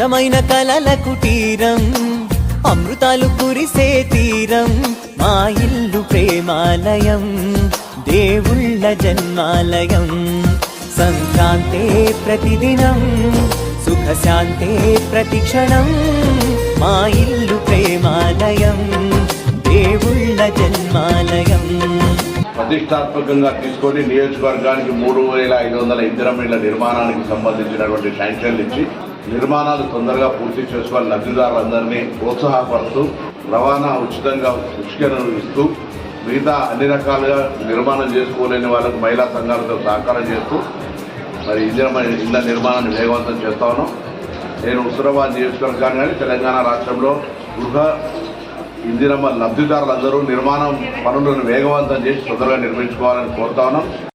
అందమైన కలల కుటీరం, అమృతాలు కురిసే తీరం, మా ఇల్లు ప్రేమాలయం, దేవుళ్ళ జన్మాలయం. సంక్రాంతే ప్రతిదినం, సుఖశాంతే ప్రతిక్షణం, మా ఇల్లు ప్రేమాలయం, దేవుళ్ళ జన్మాలయం. ప్రతిష్టాత్మకంగా తీసుకొని నియోజకవర్గానికి 3500 ఇందిరమ్మ ఇళ్ల నిర్మాణానికి సంబంధించినటువంటి శాంక్షన్లు ఇచ్చి నిర్మాణాలు తొందరగా పూర్తి చేసుకోవాలి, లబ్ధిదారులందరినీ ప్రోత్సాహపరుస్తూ రవాణా ఉచితంగా ఉచితను ఇస్తూ మిగతా అన్ని రకాలుగా నిర్మాణం చేసుకోలేని వాళ్ళకు మహిళా సంఘాలతో సహకారం చేస్తూ మరి ఇందిరమ్మ ఇళ్ల నిర్మాణాన్ని వేగవంతం చేస్తా ఉన్నాం. నేను హుస్నాబాద్ నియోజకవర్గాన్ని కానీ తెలంగాణ రాష్ట్రంలో గృహ ఇందిరమ్మ లబ్ధిదారులందరూ నిర్మాణం పనులను వేగవంతం చేసి తొందరగా నిర్మించుకోవాలని కోరుతా ఉన్నాం.